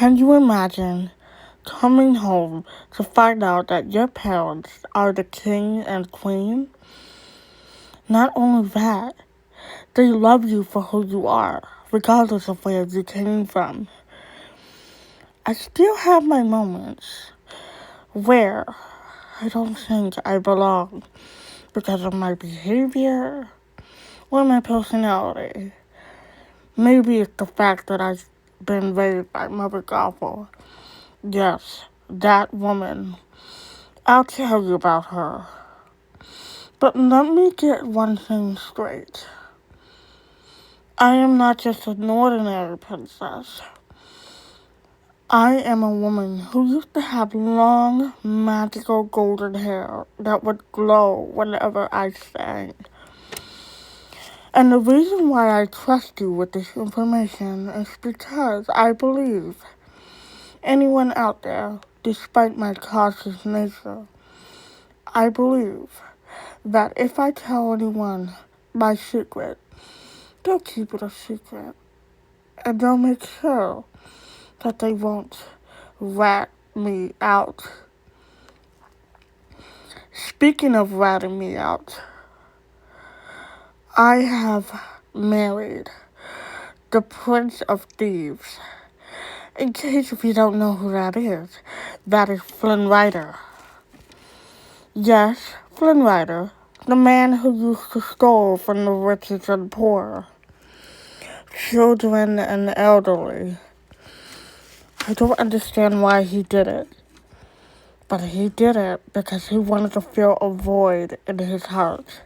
Can you imagine coming home to find out that your parents are the king and queen? Not only that, they love you for who you are, regardless of where you came from. I still have my moments where I don't think I belong because of my behavior or my personality. Maybe it's the fact that I've been raised by Mother Gothel. Yes, that woman. I'll tell you about her. But let me get one thing straight. I am not just an ordinary princess. I am a woman who used to have long, magical golden hair that would glow whenever I sang. And the reason why I trust you with this information is because I believe anyone out there, despite my cautious nature, I believe that if I tell anyone my secret, they'll keep it a secret. And they'll make sure that they won't rat me out. Speaking of ratting me out, I have married the Prince of Thieves. In case if you don't know who that is Flynn Rider. Yes, Flynn Rider, the man who used to steal from the rich and poor, children and elderly. I don't understand why he did it, but he did it because he wanted to fill a void in his heart.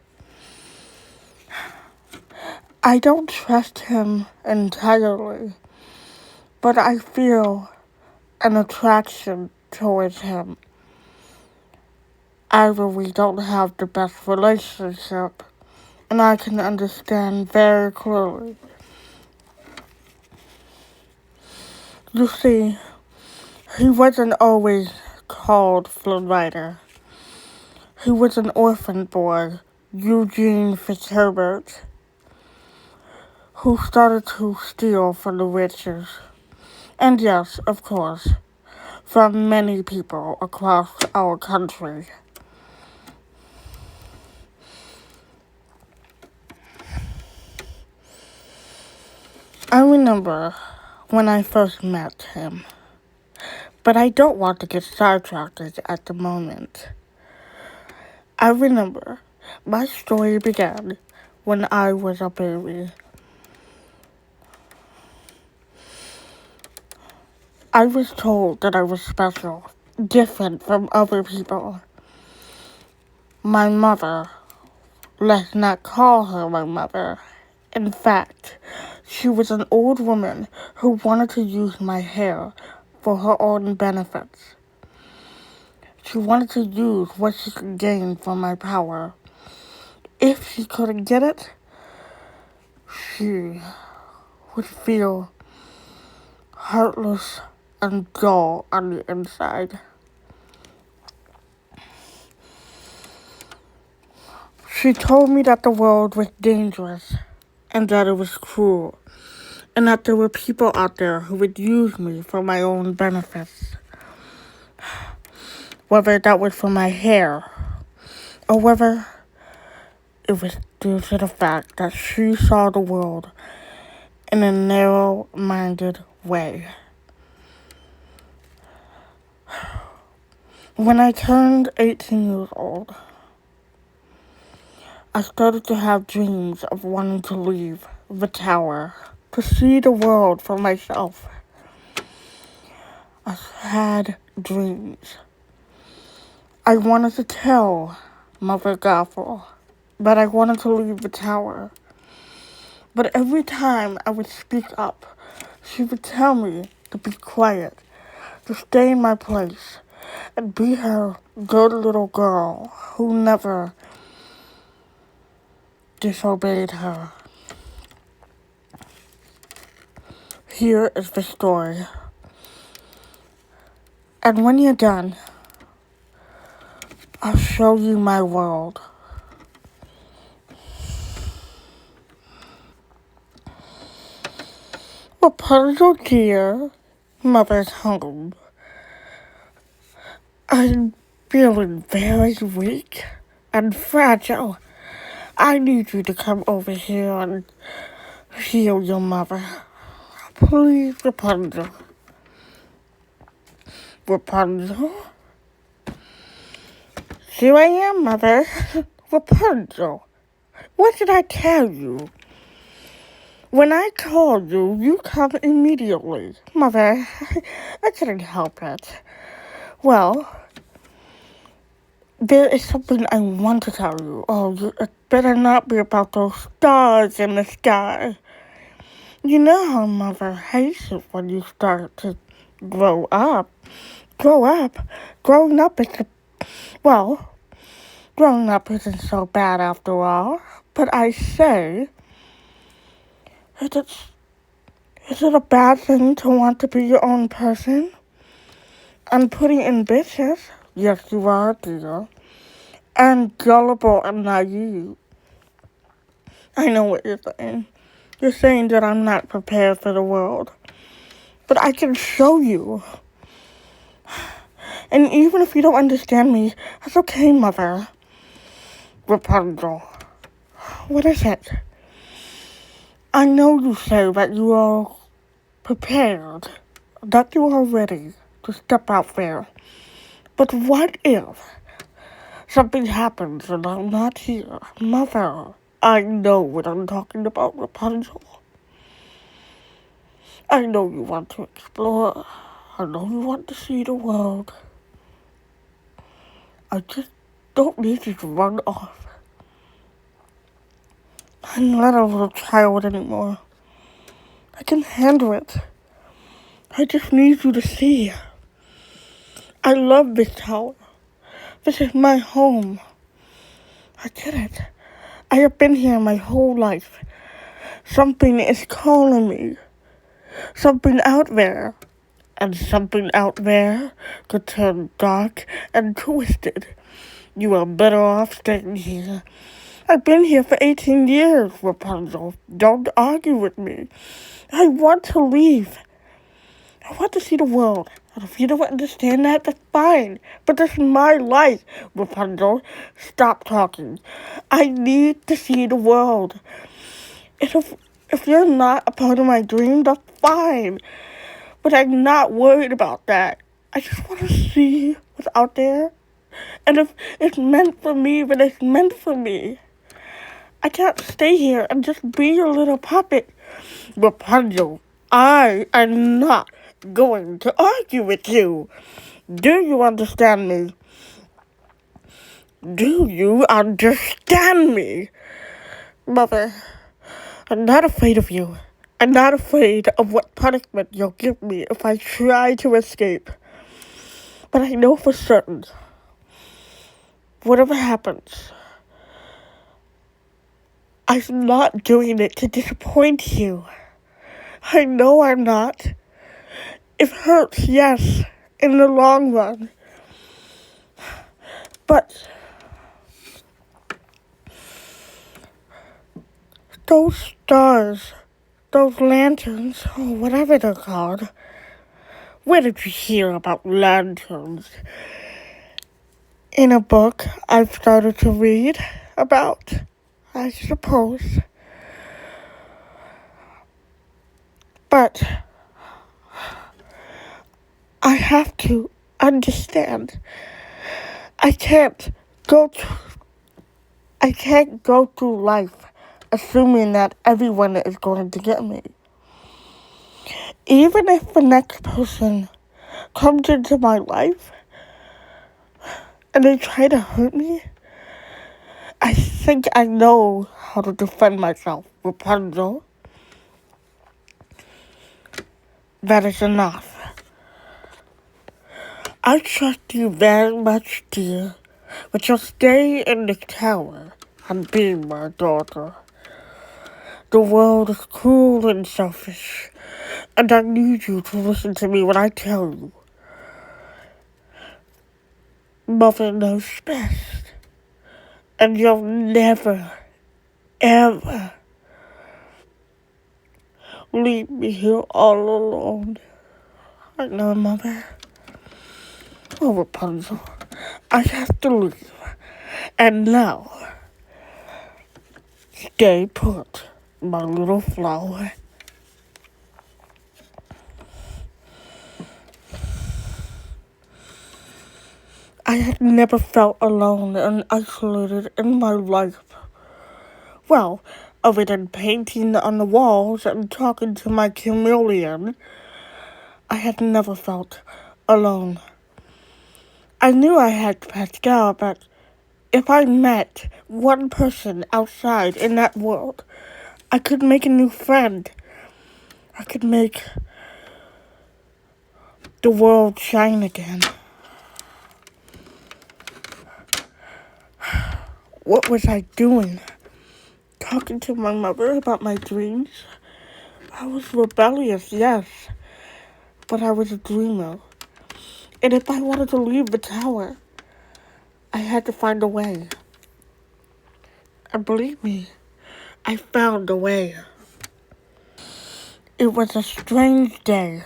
I don't trust him entirely, but I feel an attraction towards him. Either we don't have the best relationship, and I can understand very clearly. You see, he wasn't always called Flynn Rider. He was an orphan boy, Eugene Fitzherbert, who started to steal from the riches. And yes, of course, from many people across our country. I remember when I first met him, but I don't want to get sidetracked at the moment. I remember my story began when I was a baby. I was told that I was special, different from other people. My mother, let's not call her my mother. In fact, she was an old woman who wanted to use my hair for her own benefits. She wanted to use what she could gain from my power. If she couldn't get it, she would feel heartless and dull on the inside. She told me that the world was dangerous and that it was cruel, and that there were people out there who would use me for my own benefits. Whether that was for my hair, or whether it was due to the fact that she saw the world in a narrow-minded way. When I turned 18 years old, I started to have dreams of wanting to leave the tower, to see the world for myself. I had dreams. I wanted to tell Mother Gothel that I wanted to leave the tower. But every time I would speak up, she would tell me to be quiet, to stay in my place, and be her good little girl who never disobeyed her. Here is the story. And when you're done, I'll show you my world. Rapunzel dear, Mother's home. I'm feeling very weak and fragile. I need you to come over here and heal your mother. Please, Rapunzel. Rapunzel? Here I am, Mother. Rapunzel. What did I tell you? When I called you, you come immediately. Mother, I couldn't help it. Well, there is something I want to tell you. Oh, it better not be about those stars in the sky. You know how Mother hates it when you start to grow up. Grow up? Growing up is well, growing up isn't so bad after all. But I say, is it a bad thing to want to be your own person? And pretty ambitious? Yes, you are, dear. And gullible and naive. I know what you're saying. You're saying that I'm not prepared for the world. But I can show you. And even if you don't understand me, that's okay, Mother. Rapunzel. What is it? I know you say that you are prepared, that you are ready to step out there. But what if something happens and I'm not here? Mother, I know what I'm talking about, Rapunzel. I know you want to explore. I know you want to see the world. I just don't need you to run off. I'm not a little child anymore. I can handle it. I just need you to see. I love this tower. This is my home. I get it. I have been here my whole life. Something is calling me. Something out there. And something out there could turn dark and twisted. You are better off staying here. I've been here for 18 years, Rapunzel. Don't argue with me. I want to leave. I want to see the world. And if you don't understand that, that's fine. But this is my life, Rapunzel. Stop talking. I need to see the world. If you're not a part of my dream, that's fine. But I'm not worried about that. I just want to see what's out there. And if it's meant for me, then it's meant for me. I can't stay here and just be your little puppet. Rapunzel, I am not going to argue with you. Do you understand me? Do you understand me? Mother, I'm not afraid of you. I'm not afraid of what punishment you'll give me if I try to escape. But I know for certain, whatever happens, I'm not doing it to disappoint you. I know I'm not. It hurts, yes, in the long run. But those stars, those lanterns, or whatever they're called, where did you hear about lanterns? In a book I've started to read about, I suppose. But I have to understand. I can't go through life assuming that everyone is going to get me. Even if the next person comes into my life and they try to hurt me, I think I know how to defend myself, Rapunzel. That is enough. I trust you very much, dear, but you'll stay in the tower and be my daughter. The world is cruel and selfish, and I need you to listen to me when I tell you. Mother knows best, and you'll never, ever leave me here all alone. I know, Mother. Oh, Rapunzel, I have to leave. And now, stay put, my little flower. I had never felt alone and isolated in my life. Well, other than painting on the walls and talking to my chameleon, I had never felt alone. I knew I had Pascal, but if I met one person outside in that world, I could make a new friend. I could make the world shine again. What was I doing? Talking to my mother about my dreams? I was rebellious, yes, but I was a dreamer. And if I wanted to leave the tower, I had to find a way. And believe me, I found a way. It was a strange day,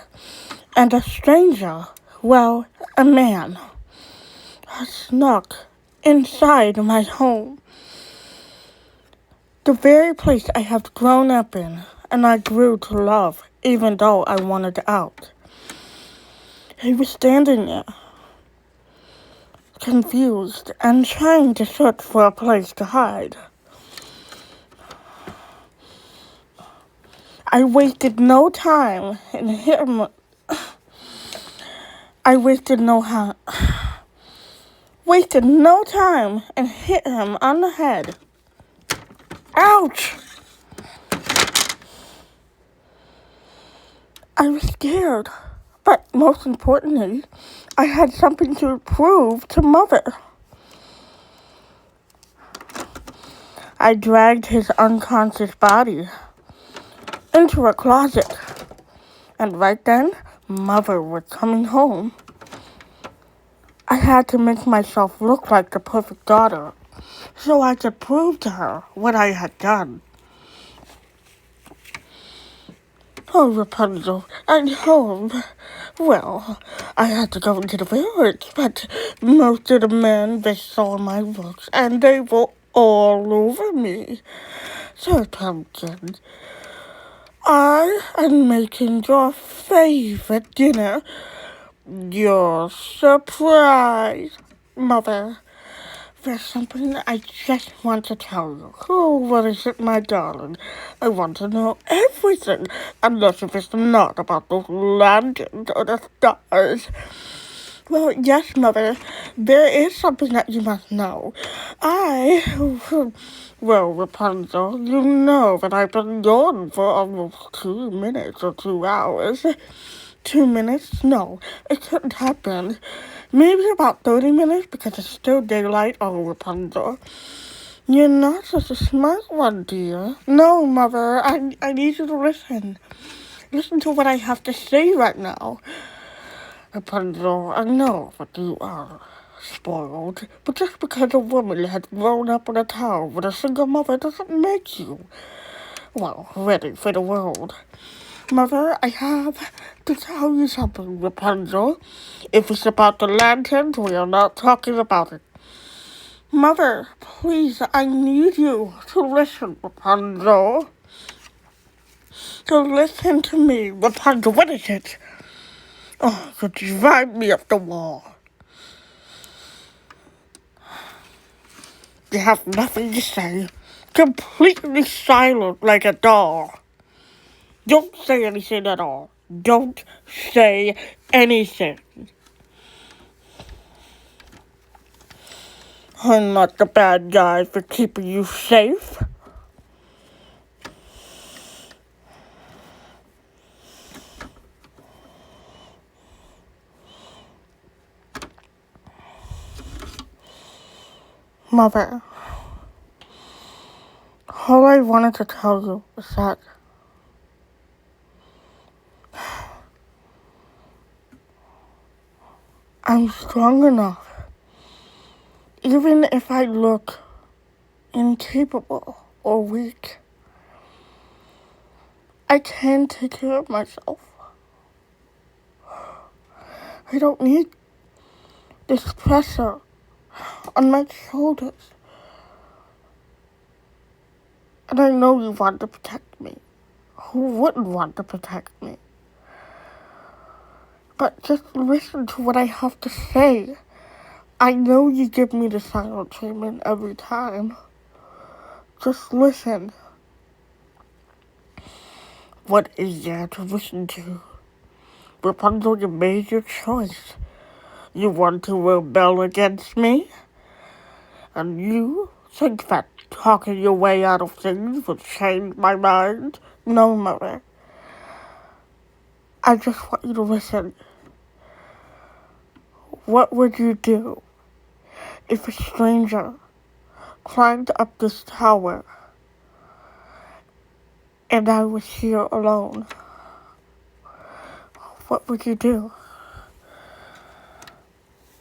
and a stranger, well, a man, snuck inside my home. The very place I have grown up in, and I grew to love, even though I wanted out. He was standing there, confused and trying to search for a place to hide. I wasted no time and hit him. Wasted no time and hit him on the head. Ouch! I was scared, but most importantly, I had something to prove to Mother. I dragged his unconscious body into a closet, and right then, Mother was coming home. I had to make myself look like the perfect daughter, so I could prove to her what I had done. Oh, Rapunzel, I'm home. Well, I had to go into the village, but most of the men, they saw my looks, and they were all over me. So, Pumpkin, I am making your favorite dinner your surprise. Mother, there's something I just want to tell you. Oh, what is it, my darling? I want to know everything, unless if it's not about those lanterns or the stars. Well, yes, Mother, there is something that you must know. Well, Rapunzel, you know that I've been gone for almost 2 minutes or 2 hours. 2 minutes? No, it couldn't have been. Maybe about 30 minutes because it's still daylight. Oh, Rapunzel. You're not such a smart one, dear. No, Mother, I need you to listen. Listen to what I have to say right now. Rapunzel, I know that you are spoiled, but just because a woman has grown up in a town with a single mother doesn't make you, well, ready for the world. Mother, I have to tell you something, Rapunzel. If it's about the lanterns, we are not talking about it. Mother, please, I need you to listen, Rapunzel. To listen to me, Rapunzel. What is it? Oh, you drive me up the wall. You have nothing to say. Completely silent like a doll. Don't say anything at all. Don't say anything. I'm not the bad guy for keeping you safe. Mother, all I wanted to tell you is that I'm strong enough. Even if I look incapable or weak, I can take care of myself. I don't need this pressure on my shoulders. And I know you want to protect me. Who wouldn't want to protect me? But just listen to what I have to say. I know you give me the silent treatment every time. Just listen. What is there to listen to? Rapunzel, you made your choice. You want to rebel against me? And you think that talking your way out of things would change my mind? No, Mother. I just want you to listen. What would you do if a stranger climbed up this tower and I was here alone? What would you do?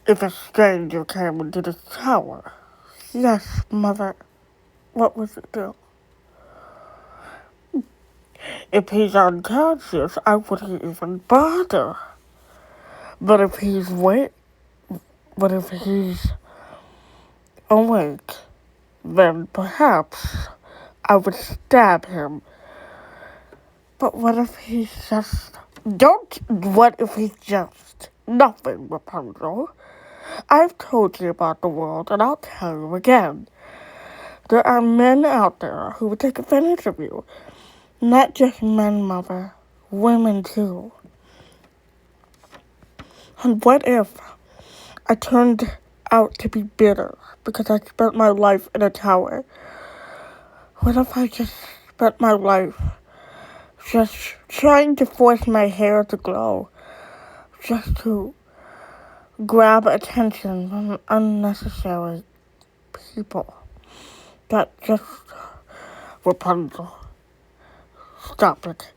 If a stranger came into this tower? Yes, Mother. What would you do? If he's unconscious, I wouldn't even bother. But if he's awake, then perhaps I would stab him. But what if he's just... What if he's just nothing, Rapunzel? I've told you about the world, and I'll tell you again. There are men out there who would take advantage of you. Not just men, Mother. Women, too. And what if I turned out to be bitter because I spent my life in a tower? What if I just spent my life just trying to force my hair to glow, just to grab attention from unnecessary people? That just... Rapunzel, stop it.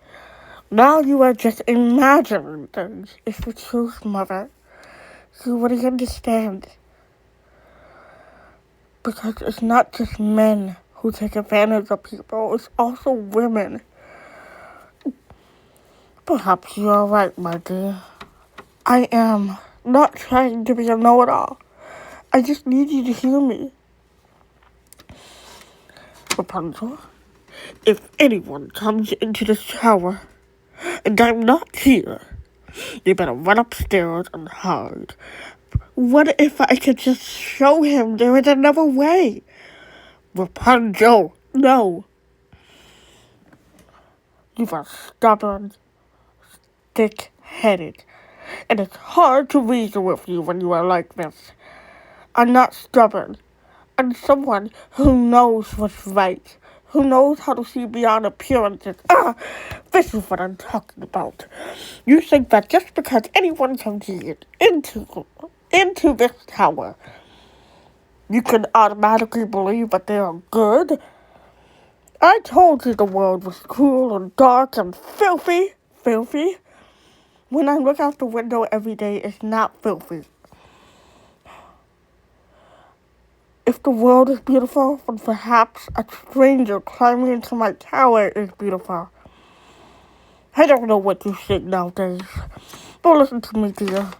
Now you are just imagining things. It's the truth, Mother. You wouldn't understand. Because it's not just men who take advantage of people, it's also women. Perhaps you are right, my dear. I am not trying to be a know-it-all. I just need you to hear me. Rapunzel, if anyone comes into this tower and I'm not here, they better run upstairs and hide. What if I could just show him there is another way? Rapunzel, no. You are stubborn, thick-headed, and it's hard to reason with you when you are like this. I'm not stubborn. I'm someone who knows what's right, who knows how to see beyond appearances. This is what I'm talking about. You think that just because anyone comes into this tower, you can automatically believe that they are good? I told you the world was cruel and dark and filthy. Filthy? When I look out the window every day, it's not filthy. If the world is beautiful, then perhaps a stranger climbing into my tower is beautiful. I don't know what you think nowadays, but listen to me, dear.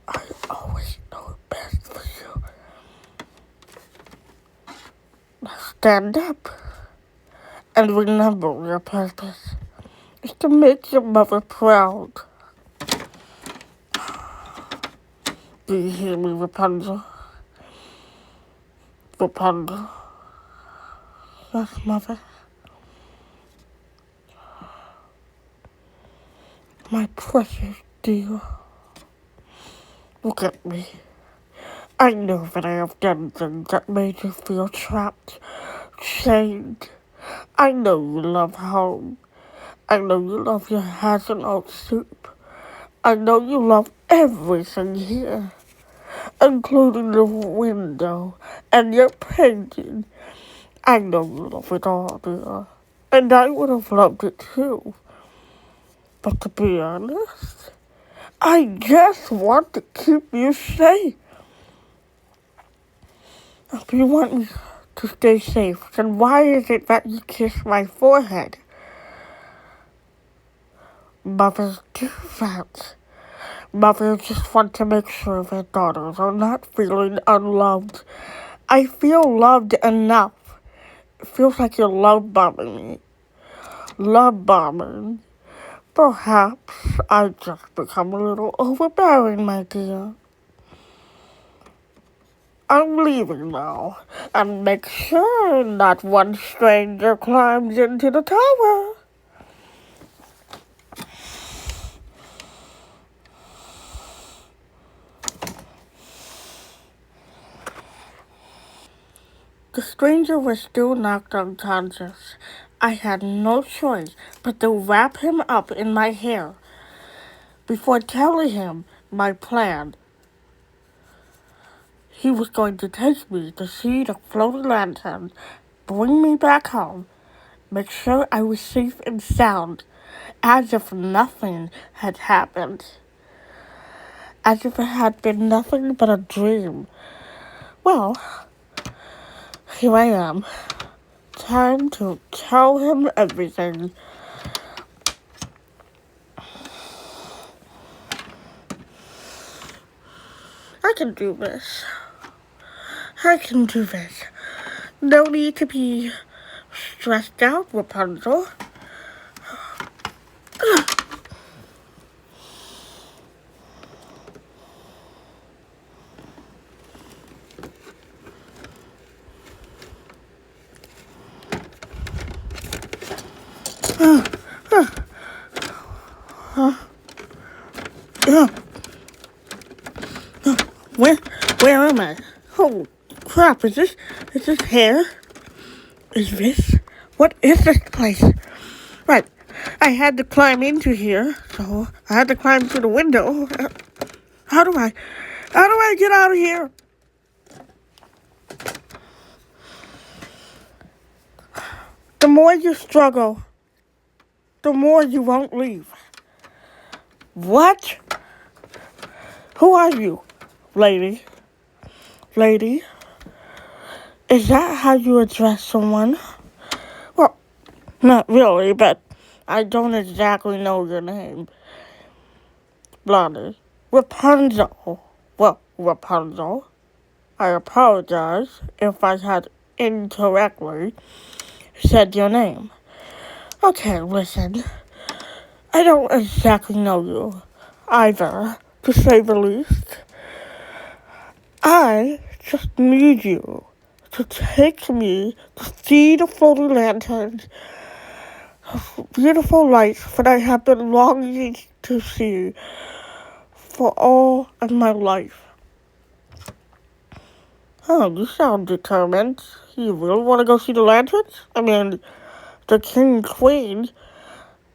I always know best for you. Now stand up and remember your purpose is to make your mother proud. Do you hear me, Rapunzel? Rapunzel. Yes, Mother. My precious dear. Look at me. I know that I have done things that made you feel trapped, chained. I know you love home. I know you love your hazelnut soup. I know you love everything here, including the window and your painting. I know you love it all, dear. And I would have loved it too. But to be honest, I just want to keep you safe. If you want me to stay safe, then why is it that you kiss my forehead? Mothers do that. Mothers just want to make sure their daughters are not feeling unloved. I feel loved enough. It feels like you're love bombing me. Love bombing. Perhaps I've just become a little overbearing, my dear. I'm leaving now, and make sure not one stranger climbs into the tower. The stranger was still knocked unconscious. I had no choice but to wrap him up in my hair before telling him my plan. He was going to take me to see the floating lantern, bring me back home, make sure I was safe and sound, as if nothing had happened. As if it had been nothing but a dream. Well, here I am. Time to tell him everything. I can do this. I can do this. No need to be stressed out, Rapunzel. Where am I? Oh, crap, is this hair? What is this place? Right, I had to climb into here, so I had to climb through the window. How do I get out of here? The more you struggle, the more you won't leave. What? Who are you, lady? Lady? Is that how you address someone? Well, not really, but I don't exactly know your name. Blondie. Rapunzel. Well, Rapunzel. I apologize if I had incorrectly said your name. Okay, listen. I don't exactly know you either, to say the least. I just need you to take me to see the floating lanterns, beautiful lights that I have been longing to see for all of my life. Oh, you sound determined. You really want to go see the lanterns? I mean, the king and queen,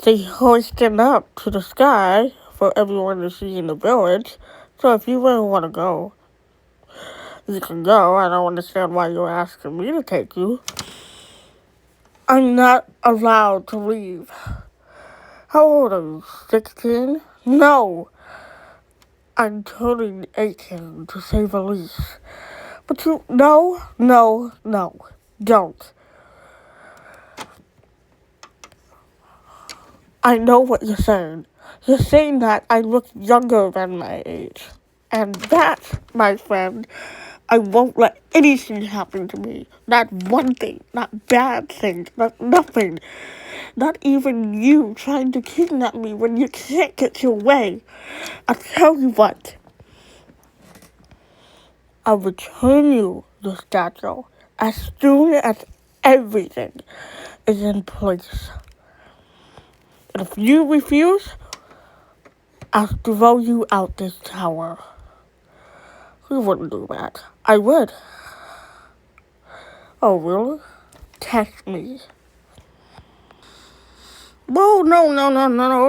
they hoisted up to the sky for everyone to see in the village. So if you really want to go, you can go. I don't understand why you're asking me to take you. I'm not allowed to leave. How old are you? 16? No. I'm turning 18, to say the least. But no, don't. I know what you're saying. You're saying that I look younger than my age. And that, my friend, I won't let anything happen to me. Not one thing, not bad things, not nothing. Not even you trying to kidnap me when you can't get your way. I'll tell you what. I'll return you the statue as soon as everything is in place. And if you refuse, I'll throw you out this tower. You wouldn't do that. I would. Oh, really? Test me. Whoa, no.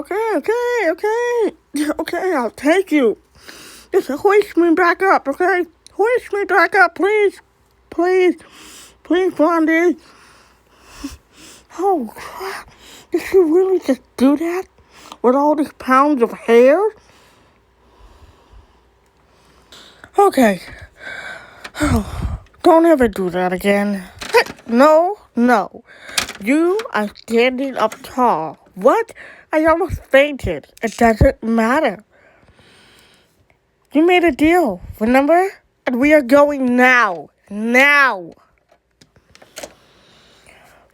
Okay, I'll take you. Just hoist me back up, okay? Hoist me back up, please. Please, Blondie. Oh, crap. Did she really just do that? With all these pounds of hair? Okay. Oh, don't ever do that again. No. You are standing up tall What? I almost fainted. It doesn't matter. You made a deal, remember? And we are going now. Now.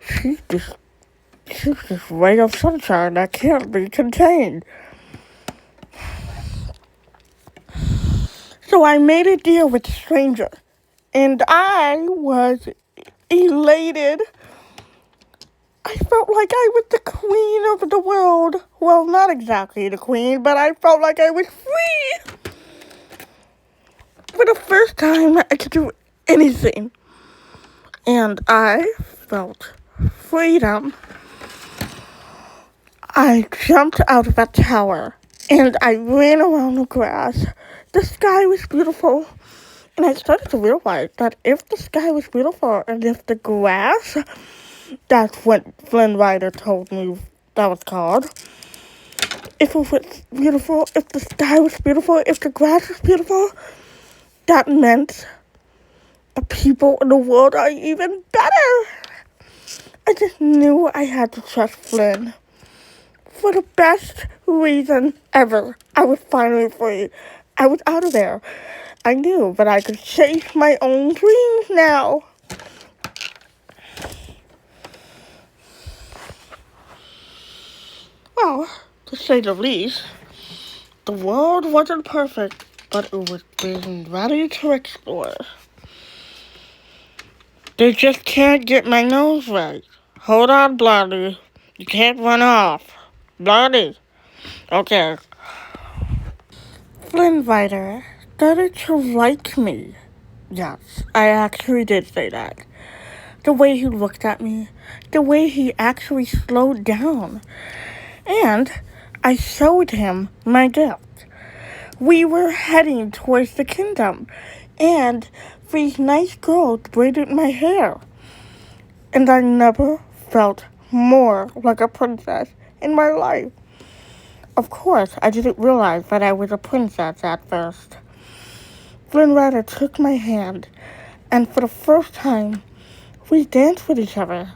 She's just ray of sunshine that can't be contained. So I made a deal with a stranger, and I was elated. I felt like I was the queen of the world. Well, not exactly the queen, but I felt like I was free. For the first time, I could do anything. And I felt freedom. I jumped out of a tower, and I ran around the grass. The sky was beautiful. And I started to realize that if the sky was beautiful and if the grass, that's what Flynn Rider told me that was called. If it was beautiful, if the sky was beautiful, if the grass was beautiful, that meant the people in the world are even better. I just knew I had to trust Flynn. For the best reason ever, I was finally free. I was out of there. I knew that I could chase my own dreams now. Well, to say the least, the world wasn't perfect, but it was being ready to explore. They just can't get my nose right. Hold on, Blondie. You can't run off. Blondie. Okay. Flynn Rider started to like me. Yes, I actually did say that. The way he looked at me, the way he actually slowed down. And I showed him my gift. We were heading towards the kingdom, and these nice girls braided my hair. And I never felt more like a princess in my life. Of course, I didn't realize that I was a princess at first. Flynn Rider took my hand, and for the first time, we danced with each other.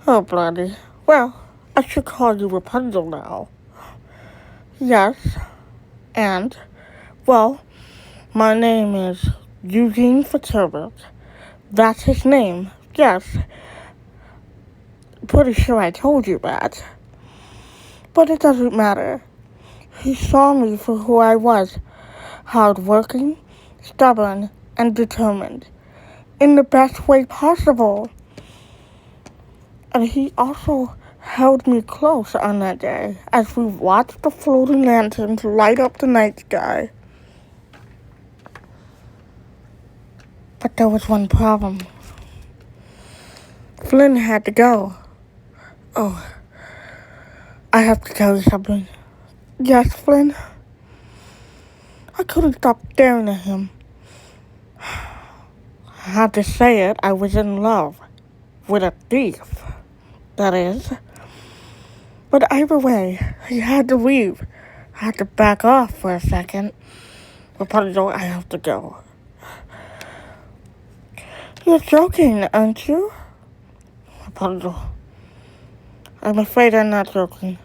Oh, Blondie. Well, I should call you Rapunzel now. Yes, and, well, my name is Eugene Fitzherbert. That's his name, yes. Pretty sure I told you that. But it doesn't matter. He saw me for who I was. Hard-working, stubborn, and determined. In the best way possible. And he also held me close on that day as we watched the floating lanterns light up the night sky. But there was one problem. Flynn had to go. Oh, I have to tell you something. Yes, Flynn? I couldn't stop staring at him. I had to say it, I was in love with a thief, that is. But either way, he had to leave. I had to back off for a second. Rapunzel, I have to go. You're joking, aren't you? Rapunzel, I'm afraid I'm not joking.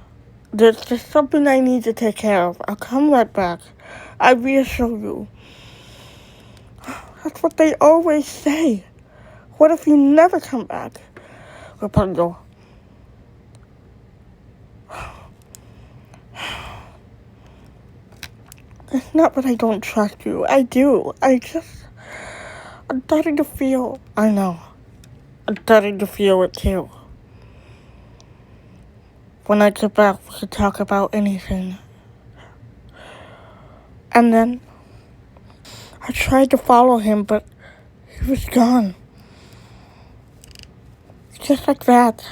There's just something I need to take care of. I'll come right back. I reassure you. That's what they always say. What if you never come back? Rapunzel. It's not that I don't trust you. I do. I'm starting to feel. I know. I'm starting to feel it too. When I get back, we can talk about anything. And then I tried to follow him, but he was gone. Just like that.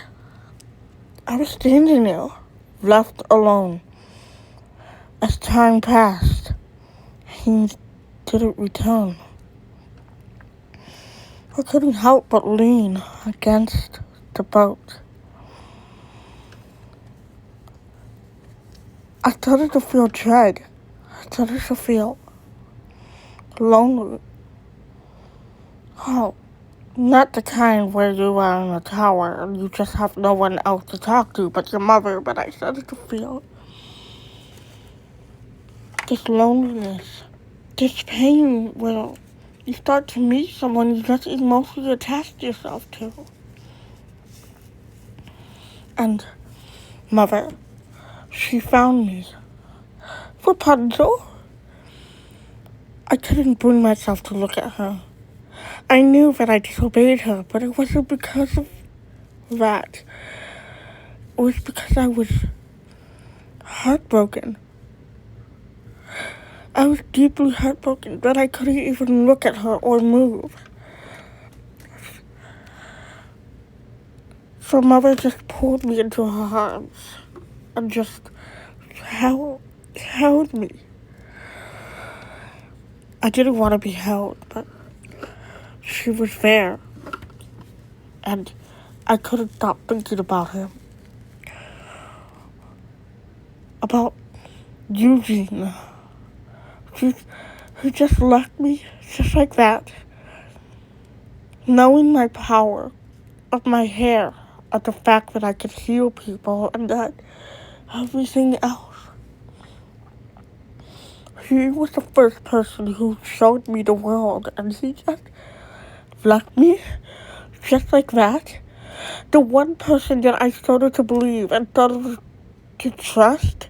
I was standing there, left alone. As time passed, he didn't return. I couldn't help but lean against the boat. I started to feel dread. I started to feel lonely. Oh, Not the kind where you are in a tower and you just have no one else to talk to but your mother, but I started to feel this loneliness, this pain where you start to meet someone you just emotionally attached yourself to. And mother, she found me. Rapunzel. I couldn't bring myself to look at her. I knew that I disobeyed her, but it wasn't because of that. It was because I was heartbroken. I was deeply heartbroken that I couldn't even look at her or move. So mother just pulled me into her arms and just held me. I didn't want to be held, but she was there. And I couldn't stop thinking about him. About Eugene. Who just left me just like that. Knowing my power of my hair, of the fact that I could heal people and that everything else. He was the first person who showed me the world, and he just left me just like that. The one person that I started to believe and started to trust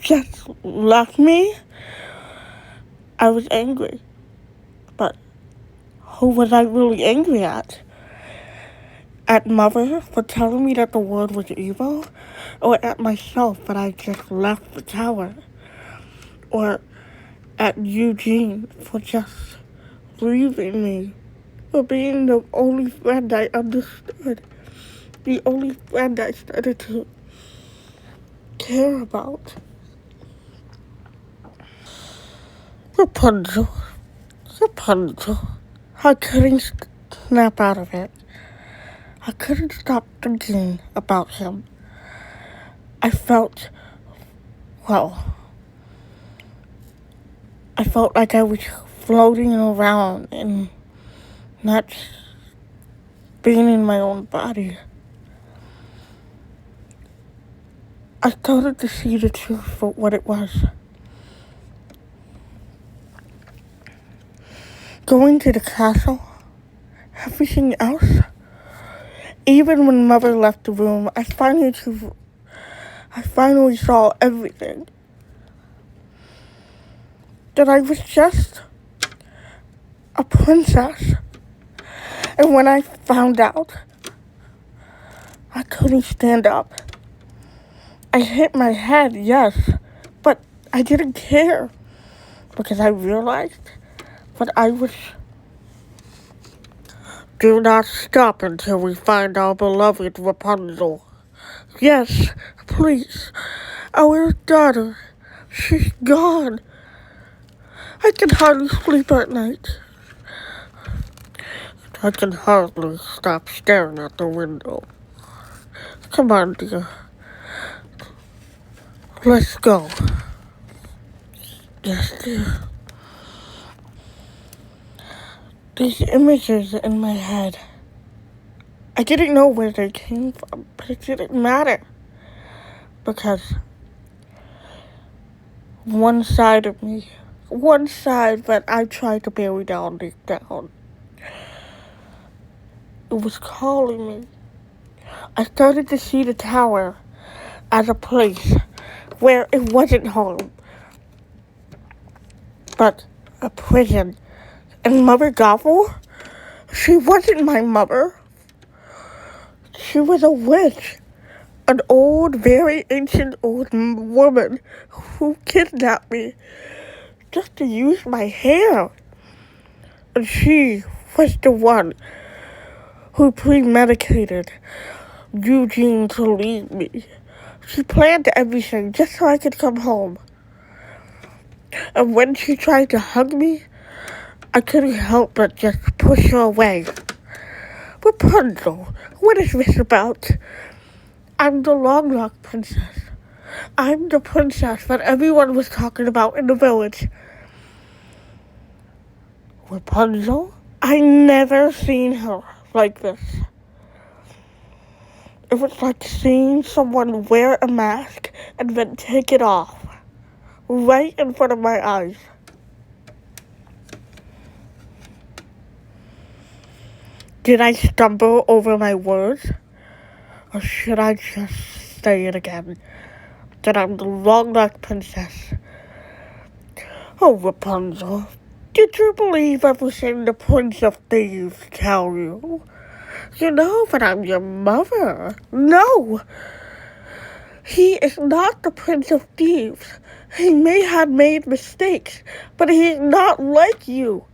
just left me. I was angry. But who was I really angry at? At mother for telling me that the world was evil? Or at myself that I just left the tower? Or at Eugene for just leaving me? For being the only friend I understood? The only friend I started to care about? Rapunzel. I couldn't snap out of it. I couldn't stop thinking about him. I felt like I was floating around and not being in my own body. I started to see the truth for what it was. Going to the castle, everything else. Even when mother left the room, I finally saw everything. That I was just a princess. And when I found out, I couldn't stand up. I hit my head, yes, but I didn't care because I realized that I was... Do not stop until we find our beloved Rapunzel. Yes, please. Our daughter, she's gone. I can hardly sleep at night. I can hardly stop staring at the window. Come on, dear. Let's go. Yes, dear. These images in my head, I didn't know where they came from, but it didn't matter. Because one side that I tried to bury down deep down, it was calling me. I started to see the tower as a place where it wasn't home, but a prison. And Mother Gothel, she wasn't my mother. She was a witch, an old, very ancient old woman who kidnapped me just to use my hair. And she was the one who premeditated Eugene to leave me. She planned everything just so I could come home. And when she tried to hug me, I couldn't help but just push her away. Rapunzel, what is this about? I'm the Long Lock Princess. I'm the princess that everyone was talking about in the village. Rapunzel? I never seen her like this. It was like seeing someone wear a mask and then take it off, right in front of my eyes. Did I stumble over my words? Or should I just say it again? That I'm the long-necked princess. Oh, Rapunzel, did you believe everything the Prince of Thieves tell you? You know that I'm your mother. No! He is not the Prince of Thieves. He may have made mistakes, but he is not like you.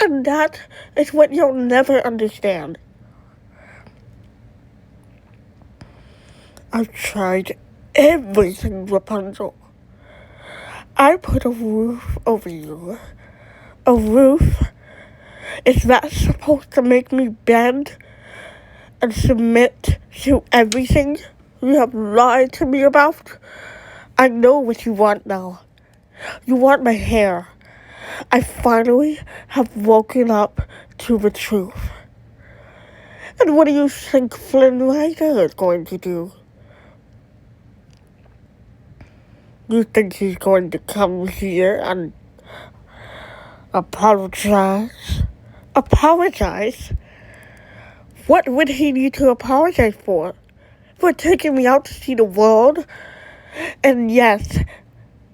And that is what you'll never understand. I've tried everything, Rapunzel. I put a roof over you. A roof? Is that supposed to make me bend and submit to everything you have lied to me about? I know what you want now. You want my hair. I finally have woken up to the truth. And what do you think Flynn Rider is going to do? You think he's going to come here and apologize? Apologize? What would he need to apologize for? For taking me out to see the world? And yes,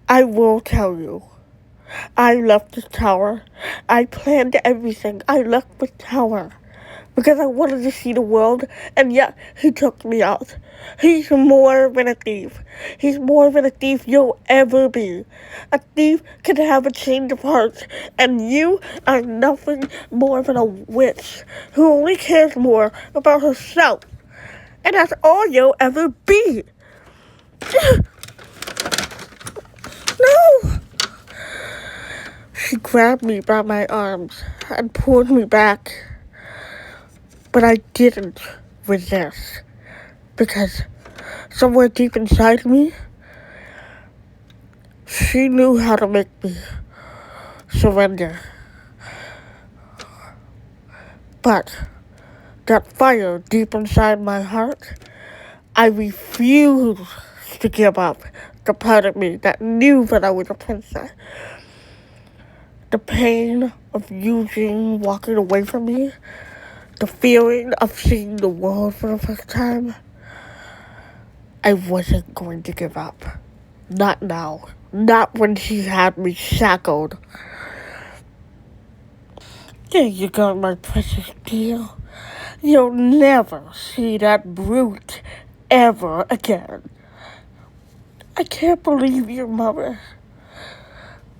I will tell you. I left the tower. I planned everything. I left the tower because I wanted to see the world, and yet he took me out. He's more than a thief. He's more than a thief you'll ever be. A thief can have a change of heart, and you are nothing more than a witch who only cares more about herself. And that's all you'll ever be. No! She grabbed me by my arms and pulled me back. But I didn't resist, because somewhere deep inside me, she knew how to make me surrender. But that fire deep inside my heart, I refused to give up the part of me that knew that I was a princess. The pain of Eugene walking away from me, the feeling of seeing the world for the first time, I wasn't going to give up. Not now. Not when she had me shackled. There you go, my precious dear. You'll never see that brute ever again. I can't believe you, Mother.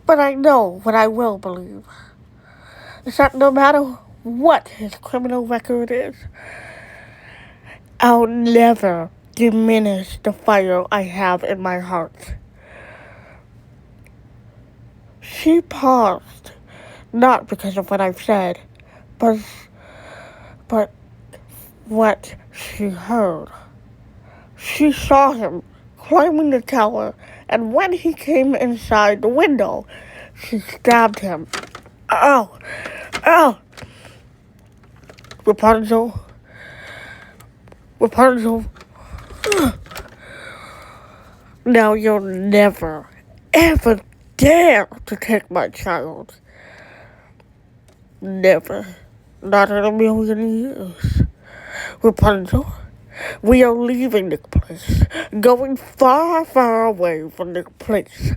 But I know what I will believe. Is that no matter what his criminal record is, I'll never diminish the fire I have in my heart. She paused, not because of what I've said, but what she heard. She saw him climbing the tower, and when he came inside the window, she stabbed him. Ow! Ow! Rapunzel. Now you'll never, ever dare to take my child. Never. Not in a million years. Rapunzel, we are leaving this place. Going far, far away from this place.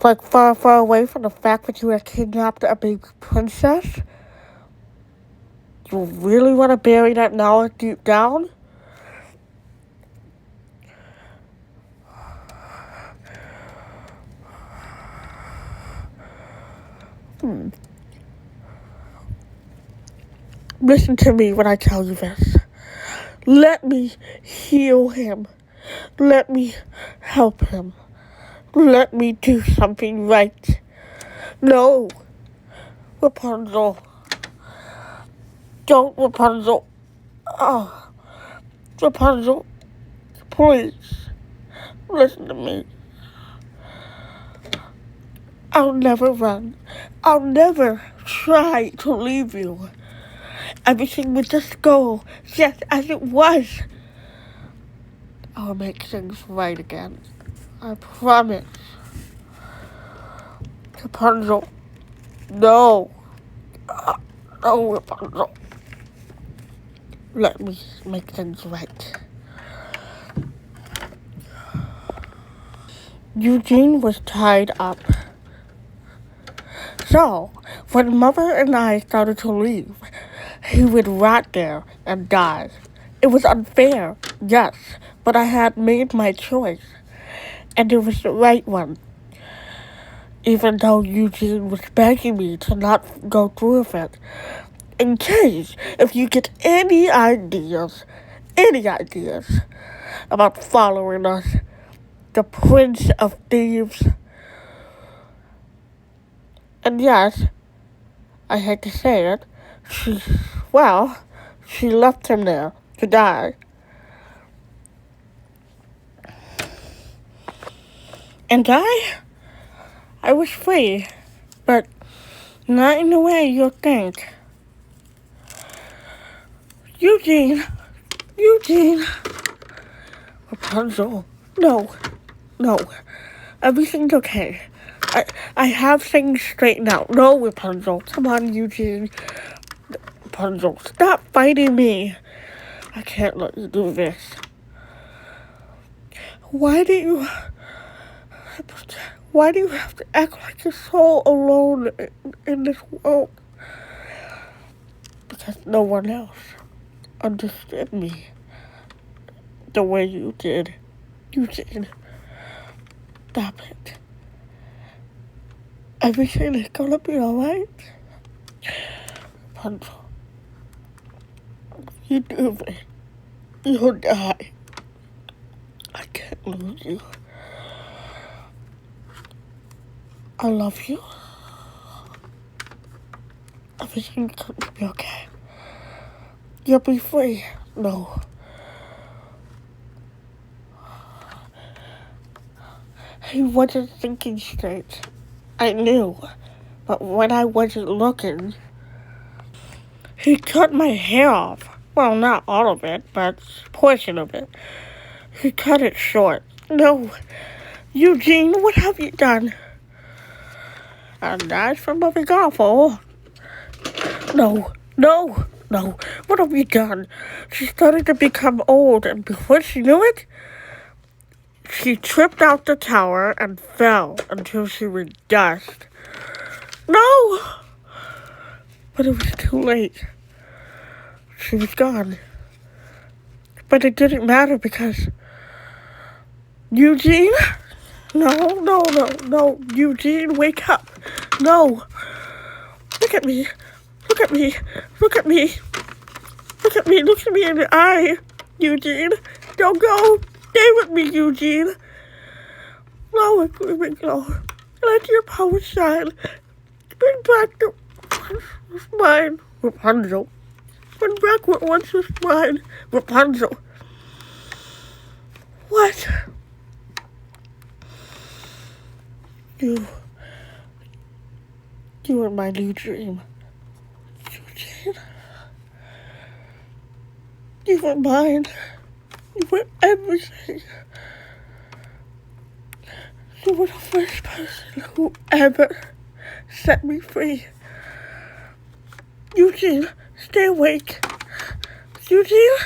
Like far, far away from the fact that you have kidnapped a baby princess? You really want to bury that knowledge deep down? Listen to me when I tell you this. Let me heal him. Let me help him. Let me do something right. No, Rapunzel. Don't, Rapunzel. Oh, Rapunzel, please, listen to me. I'll never run. I'll never try to leave you, everything would just go just as it was. I'll make things right again. I promise. Rapunzel. No. No, Rapunzel. Let me make things right. Eugene was tied up. So, when Mother and I started to leave, he would rot there and die. It was unfair, yes, but I had made my choice, and it was the right one. Even though Eugene was begging me to not go through with it. In case, if you get any ideas about following us, the Prince of Thieves. And yes, I hate to say it, she left him there to die. And I was free, but not in the way you think. Eugene, Rapunzel, no, everything's okay. I have things straightened out. No, Rapunzel, come on, Eugene. Rapunzel, stop fighting me. I can't let you do this. Why do you have to act like you're so alone in this world? Because no one else understood me the way you did. Eugene, stop it. Everything is gonna be alright. Rapunzel, you do me. You'll die. I can't lose you. I love you. Everything's gonna be okay. You'll be free. No. He wasn't thinking straight. I knew. But when I wasn't looking, he cut my hair off. Well, not all of it, but a portion of it. He cut it short. No. Eugene, what have you done? And that's from moving awful. No. What have you done? She started to become old, and before she knew it, she tripped out the tower and fell until she was dust. No! But it was too late. She was gone. But it didn't matter because Eugene? No. Eugene, wake up. No. Look at me in the eye. Eugene, don't go. Stay with me, Eugene. No, go. Let your power shine. Bring back the once was mine, Rapunzel. Bring back what once was mine, Rapunzel. What? You are my new dream. Eugene. You were mine. You were everything. You were the first person who ever set me free. Eugene, stay awake. Eugene?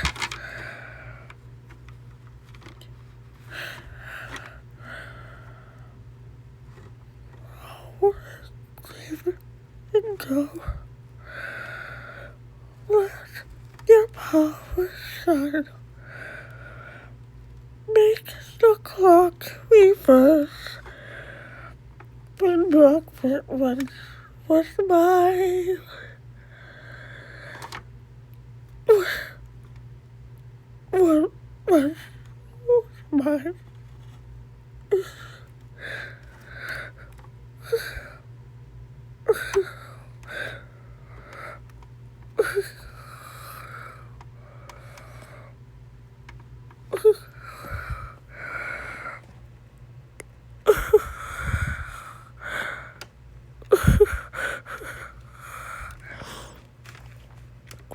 And go. Let your power shine. Make the clock reverse. When Brockford once was mine. What was mine?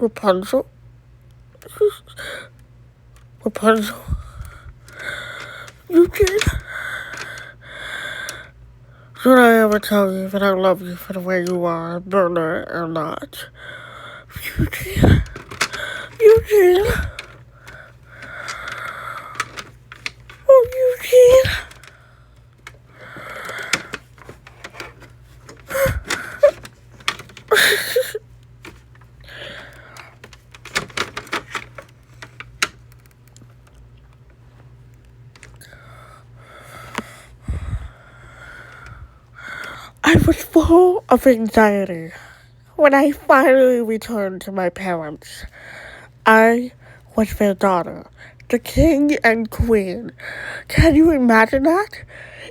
Rapunzel? Rapunzel? You did? Should I ever tell you that I love you for the way you are, burner or not? You did. You did. Oh, you did. I was full of anxiety when I finally returned to my parents. I was their daughter, the king and queen. Can you imagine that?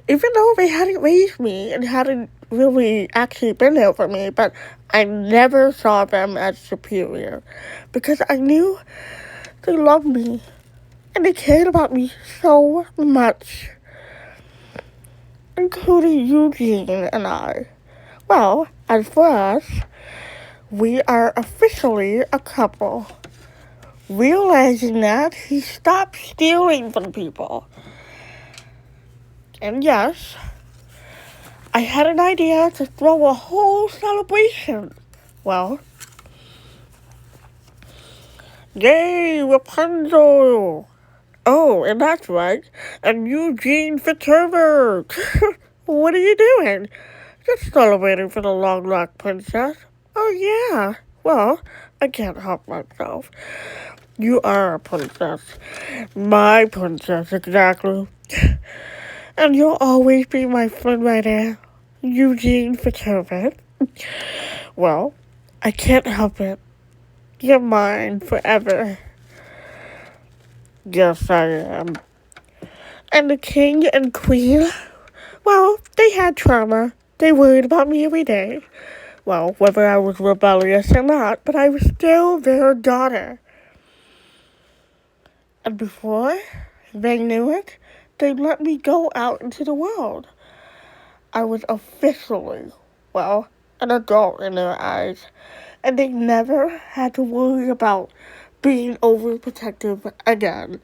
Even though they hadn't raised me and hadn't really actually been there for me, but I never saw them as superior because I knew they loved me and they cared about me so much, including Eugene and I. Well, as for us, we are officially a couple. Realizing that, he stopped stealing from people. And yes, I had an idea to throw a whole celebration. Well, yay, Rapunzel! Oh, and that's right, and Eugene Fitzherbert! What are you doing? Just celebrating for the long-lost princess. Oh, yeah. Well, I can't help myself. You are a princess. My princess, exactly. And you'll always be my friend right there, Eugene Fitzherbert. Well, I can't help it. You're mine forever. Yes, I am. And the king and queen, well, they had trauma. They worried about me every day. Well, whether I was rebellious or not, but I was still their daughter. And before they knew it, they let me go out into the world. I was officially, well, an adult in their eyes. And they never had to worry about being overprotective again.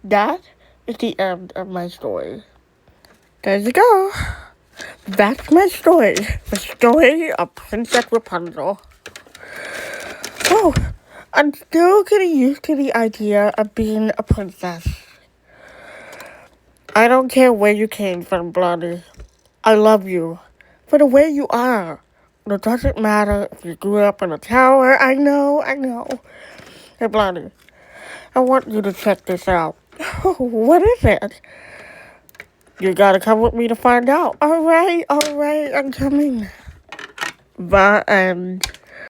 That is the end of my story. There you go. That's my story. The story of Princess Rapunzel. Oh, I'm still getting used to the idea of being a princess. I don't care where you came from, Blondie. I love you for the way you are. It doesn't matter if you grew up in a tower. I know. Hey, Blondie, I want you to check this out. What is it? You gotta come with me to find out. All right, I'm coming. The end.